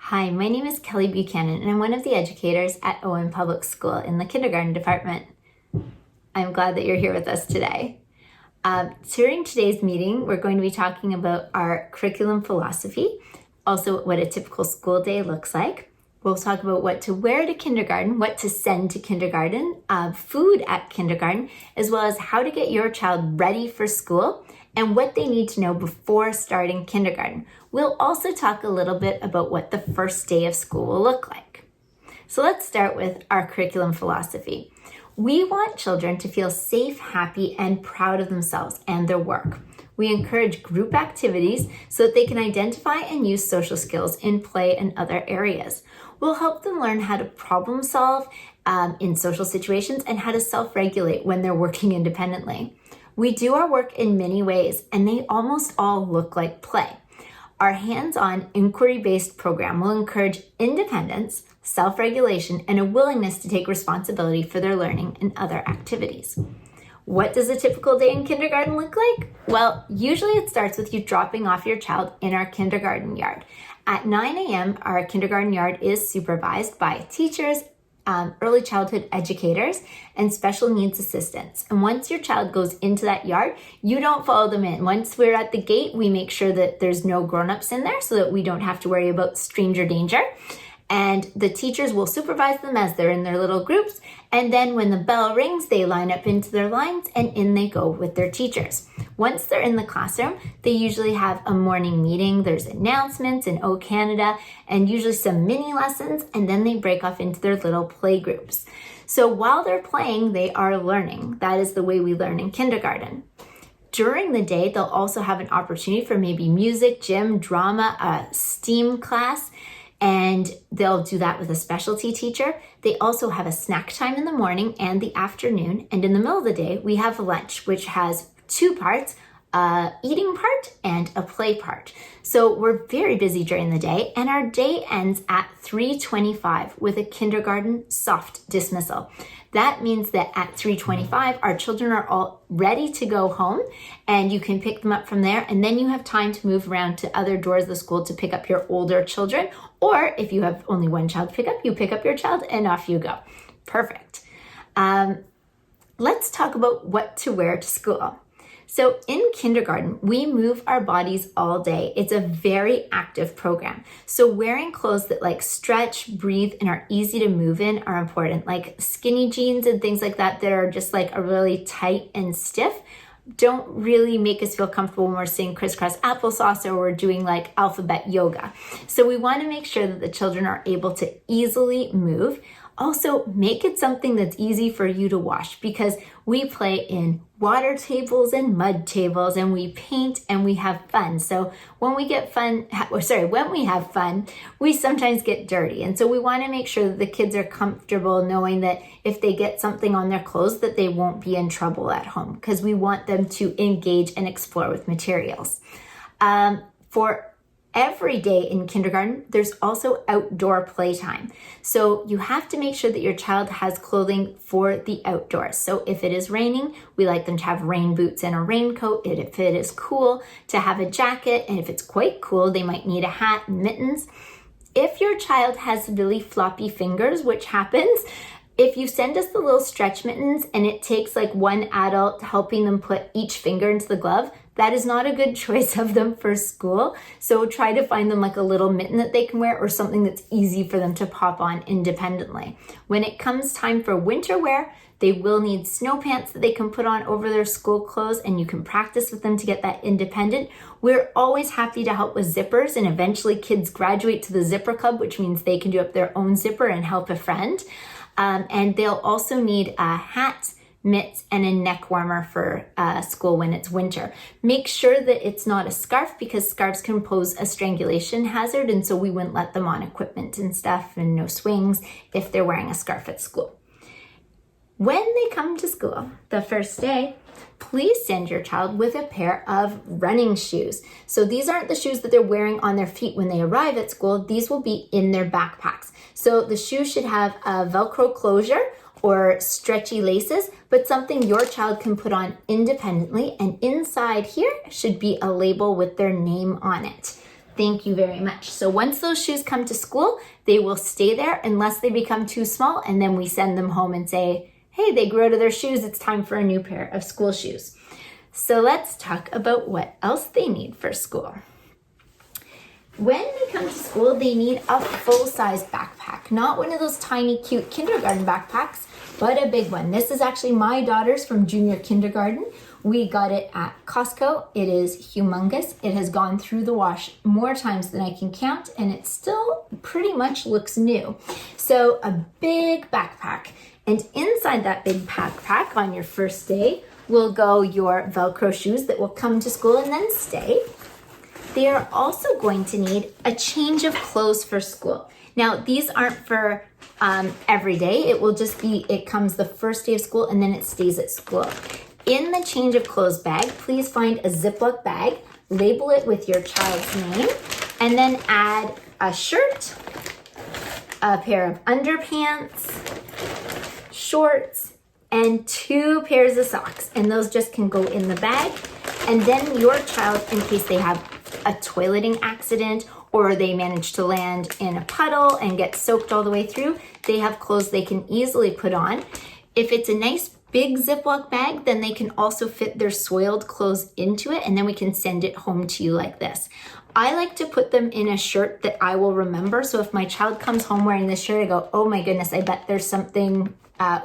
Hi, my name is Kelly Buchanan, and I'm one of the educators at Owen Public School in the kindergarten department. I'm glad that you're here with us today. During today's meeting, we're going to be talking about our curriculum philosophy, also what a typical school day looks like. We'll talk about what to wear to kindergarten, what to send to kindergarten, food at kindergarten, as well as how to get your child ready for school and what they need to know before starting kindergarten. We'll also talk a little bit about what the first day of school will look like. So let's start with our curriculum philosophy. We want children to feel safe, happy, and proud of themselves and their work. We encourage group activities so that they can identify and use social skills in play and other areas. We'll help them learn how to problem solve in social situations and how to self-regulate when they're working independently. We do our work in many ways, and they almost all look like play. Our hands-on inquiry-based program will encourage independence, self-regulation, and a willingness to take responsibility for their learning and other activities. What does a typical day in kindergarten look like? Well, usually it starts with you dropping off your child in our kindergarten yard. At 9 a.m., our kindergarten yard is supervised by teachers, early childhood educators, and special needs assistants. And once your child goes into that yard, you don't follow them in. Once we're at the gate, we make sure that there's no grown-ups in there so that we don't have to worry about stranger danger. And the teachers will supervise them as they're in their little groups. And then when the bell rings, they line up into their lines and in they go with their teachers. Once they're in the classroom, they usually have a morning meeting. There's announcements in O Canada and usually some mini lessons. And then they break off into their little play groups. So while they're playing, they are learning. That is the way we learn in kindergarten. During the day, they'll also have an opportunity for maybe music, gym, drama, a STEAM class. And they'll do that with a specialty teacher. They also have a snack time in the morning and the afternoon. And in the middle of the day, we have lunch, which has two parts, a eating part and a play part. So we're very busy during the day, and our day ends at 3:25 with a kindergarten soft dismissal. That means that at 3:25, our children are all ready to go home, and you can pick them up from there, and then you have time to move around to other doors of the school to pick up your older children, or if you have only one child to pick up, you pick up your child and off you go. Perfect. Let's talk about what to wear to school. So in kindergarten, we move our bodies all day. It's a very active program. So wearing clothes that stretch, breathe, and are easy to move in are important. Like skinny jeans and things like that are just a really tight and stiff don't really make us feel comfortable when we're saying crisscross applesauce or we're doing alphabet yoga. So we want to make sure that the children are able to easily move. Also, make it something that's easy for you to wash, because we play in water tables and mud tables, and we paint and we have fun. So when we have fun, we sometimes get dirty. And so we want to make sure that the kids are comfortable knowing that if they get something on their clothes, that they won't be in trouble at home, because we want them to engage and explore with materials. For every day in kindergarten, there's also outdoor playtime. So you have to make sure that your child has clothing for the outdoors. So if it is raining, we like them to have rain boots and a raincoat. If it is cool, to have a jacket. And if it's quite cool, they might need a hat and mittens. If your child has really floppy fingers, which happens, if you send us the little stretch mittens and it takes one adult helping them put each finger into the glove, that is not a good choice of them for school. So try to find them a little mitten that they can wear or something that's easy for them to pop on independently. When it comes time for winter wear, they will need snow pants that they can put on over their school clothes, and you can practice with them to get that independent. We're always happy to help with zippers, and eventually kids graduate to the zipper club, which means they can do up their own zipper and help a friend. And they'll also need a hat, mitts, and a neck warmer for school when it's winter. Make sure that it's not a scarf, because scarves can pose a strangulation hazard, and so we wouldn't let them on equipment and stuff, and no swings if they're wearing a scarf at school. When they come to school the first day, please send your child with a pair of running shoes. So these aren't the shoes that they're wearing on their feet when they arrive at school. These will be in their backpacks. So the shoes should have a Velcro closure or stretchy laces, but something your child can put on independently. And inside here should be a label with their name on it. Thank you very much. So once those shoes come to school, they will stay there unless they become too small, and then we send them home and say, hey, they grew out of their shoes, it's time for a new pair of school shoes. So let's talk about what else they need for school. When they come to school, they need a full-size backpack, not one of those tiny, cute kindergarten backpacks, but a big one. This is actually my daughter's from junior kindergarten. We got it at Costco. It is humongous. It has gone through the wash more times than I can count, and it still pretty much looks new. So a big backpack, and inside that big backpack on your first day will go your Velcro shoes that will come to school and then stay. They are also going to need a change of clothes for school. Now, these aren't for every day. It will just be, it comes the first day of school and then it stays at school. In the change of clothes bag, please find a Ziploc bag, label it with your child's name, and then add a shirt, a pair of underpants, shorts, and 2 pairs of socks. And those just can go in the bag. And then your child, in case they have a toileting accident or they manage to land in a puddle and get soaked all the way through, they have clothes they can easily put on. If it's a nice big Ziploc bag, then they can also fit their soiled clothes into it, and then we can send it home to you like this. I like to put them in a shirt that I will remember. So if my child comes home wearing this shirt, I go, oh my goodness, I bet there's something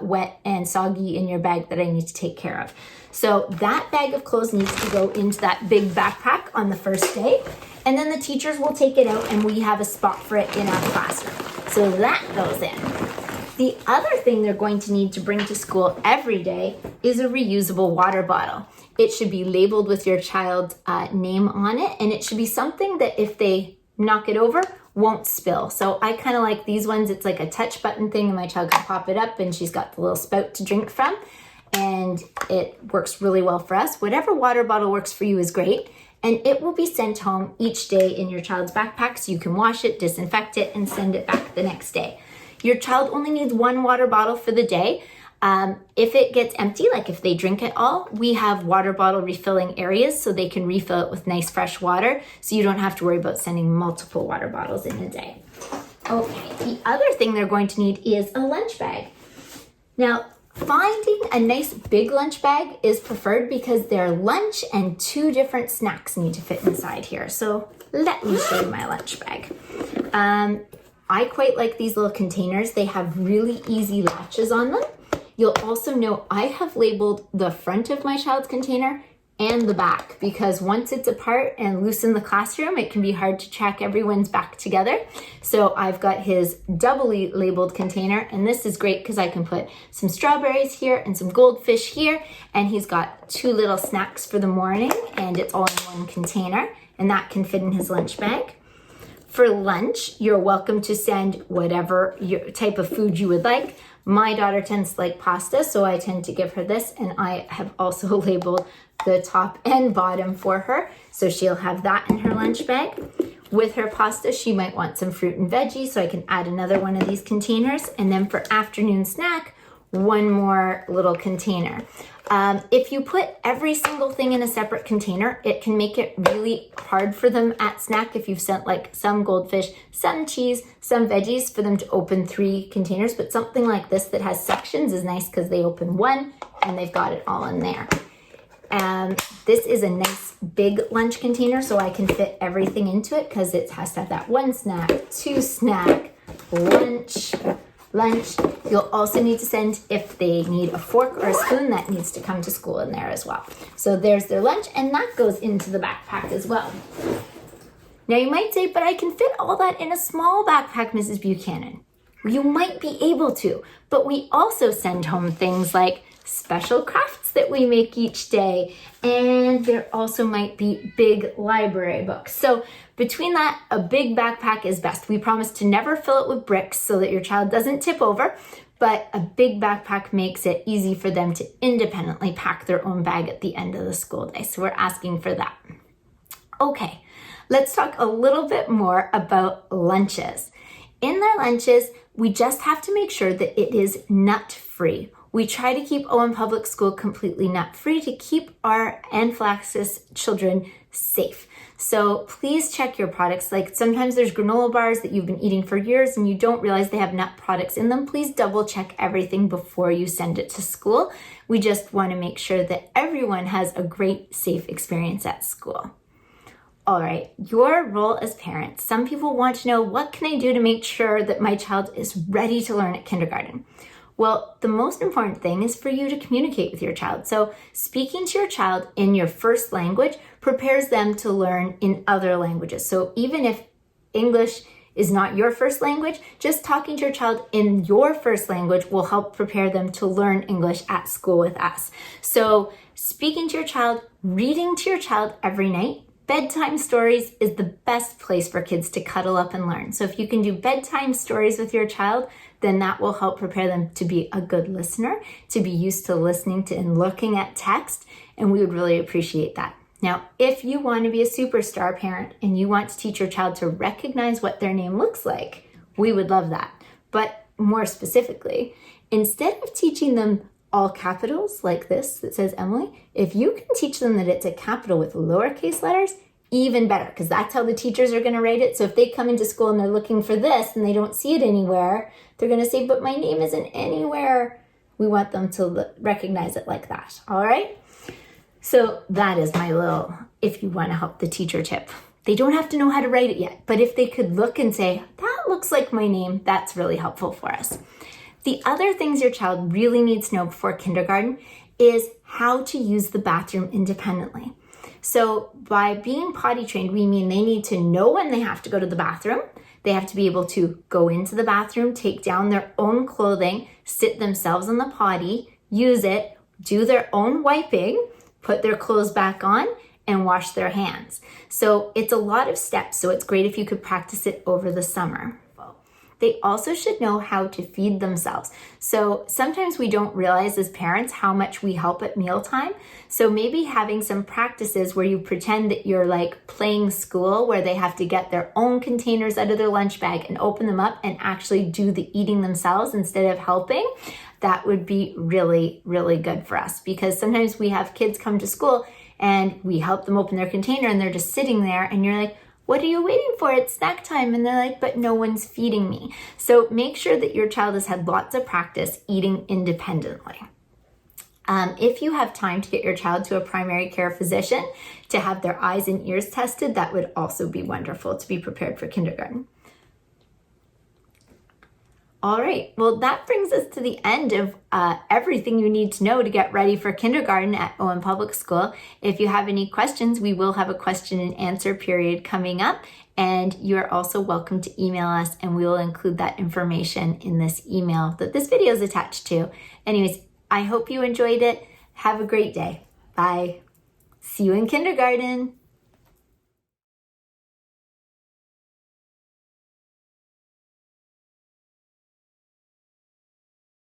wet and soggy in your bag that I need to take care of. So that bag of clothes needs to go into that big backpack on the first day, and then the teachers will take it out and we have a spot for it in our classroom. So that goes in. The other thing they're going to need to bring to school every day is a reusable water bottle. It should be labeled with your child's name on it, and it should be something that if they knock it over, won't spill. So I kind of like these ones. It's like a touch button thing and my child can pop it up and she's got the little spout to drink from, and it works really well for us. Whatever water bottle works for you is great, and it will be sent home each day in your child's backpack so you can wash it, disinfect it, and send it back the next day. Your child only needs 1 water bottle for the day. If it gets empty, like if they drink it all, we have water bottle refilling areas so they can refill it with nice fresh water, so you don't have to worry about sending multiple water bottles in a day. Okay, the other thing they're going to need is a lunch bag. Now, finding a nice big lunch bag is preferred because their lunch and 2 different snacks need to fit inside here. So let me show you my lunch bag. I quite like these little containers. They have really easy latches on them. You'll also know I have labeled the front of my child's container and the back, because once it's apart and loose in the classroom, it can be hard to track everyone's back together. So I've got his doubly labeled container, and this is great because I can put some strawberries here and some goldfish here, and he's got 2 little snacks for the morning, and it's all in one container, and that can fit in his lunch bag. For lunch, you're welcome to send whatever type of food you would like. My daughter tends to like pasta, so I tend to give her this, and I have also labeled the top and bottom for her, so she'll have that in her lunch bag. With her pasta, she might want some fruit and veggies, so I can add another one of these containers. And then for afternoon snack, 1 more little container. If you put every single thing in a separate container, it can make it really hard for them at snack if you've sent like some goldfish, some cheese, some veggies, for them to open 3 containers. But something like this that has sections is nice because they open 1 and they've got it all in there. This is a nice big lunch container, so I can fit everything into it because it has to have that 1 snack, 2 snack, lunch. You'll also need to send, if they need a fork or a spoon, that needs to come to school in there as well. So there's their lunch, and that goes into the backpack as well. Now you might say, but I can fit all that in a small backpack, Mrs. Buchanan. You might be able to, but we also send home things like special crafts that we make each day, and there also might be big library books. So between that, a big backpack is best. We promise to never fill it with bricks so that your child doesn't tip over, but a big backpack makes it easy for them to independently pack their own bag at the end of the school day. So we're asking for that. Okay, let's talk a little bit more about lunches. In their lunches, we just have to make sure that it is nut-free. We try to keep Owen Public School completely nut-free to keep our anaphylaxis children safe. So please check your products. Like sometimes there's granola bars that you've been eating for years and you don't realize they have nut products in them. Please double check everything before you send it to school. We just want to make sure that everyone has a great, safe experience at school. All right, your role as parents. Some people want to know, what can I do to make sure that my child is ready to learn at kindergarten? Well, the most important thing is for you to communicate with your child. So speaking to your child in your first language prepares them to learn in other languages. So even if English is not your first language, just talking to your child in your first language will help prepare them to learn English at school with us. So speaking to your child, reading to your child every night. Bedtime stories is the best place for kids to cuddle up and learn. So if you can do bedtime stories with your child, then that will help prepare them to be a good listener, to be used to listening to and looking at text, and we would really appreciate that. Now, if you want to be a superstar parent and you want to teach your child to recognize what their name looks like, we would love that. But more specifically, instead of teaching them all capitals like this that says Emily, if you can teach them that it's a capital with lowercase letters, even better, because that's how the teachers are going to write it. So if they come into school and they're looking for this and they don't see it anywhere, they're going to say, but my name isn't anywhere. We want them to recognize it like that. All right. So that is my little, if you want to help the teacher tip. They don't have to know how to write it yet, but if they could look and say, that looks like my name, that's really helpful for us. The other things your child really needs to know before kindergarten is how to use the bathroom independently. So by being potty trained, we mean they need to know when they have to go to the bathroom. They have to be able to go into the bathroom, take down their own clothing, sit themselves on the potty, use it, do their own wiping, put their clothes back on, and wash their hands. So it's a lot of steps, so it's great if you could practice it over the summer. They also should know how to feed themselves. So sometimes we don't realize as parents how much we help at mealtime. So maybe having some practices where you pretend that you're like playing school, where they have to get their own containers out of their lunch bag and open them up and actually do the eating themselves instead of helping. That would be really, really good for us, because sometimes we have kids come to school and we help them open their container and they're just sitting there and you're like, what are you waiting for? It's snack time. And they're like, but no one's feeding me. So make sure that your child has had lots of practice eating independently. If you have time to get your child to a primary care physician to have their eyes and ears tested, that would also be wonderful to be prepared for kindergarten. All right, well, that brings us to the end of everything you need to know to get ready for kindergarten at Owen Public School. If you have any questions, we will have a question and answer period coming up, and you're also welcome to email us, and we will include that information in this email that this video is attached to. Anyways, I hope you enjoyed it. Have a great day. Bye. See you in kindergarten.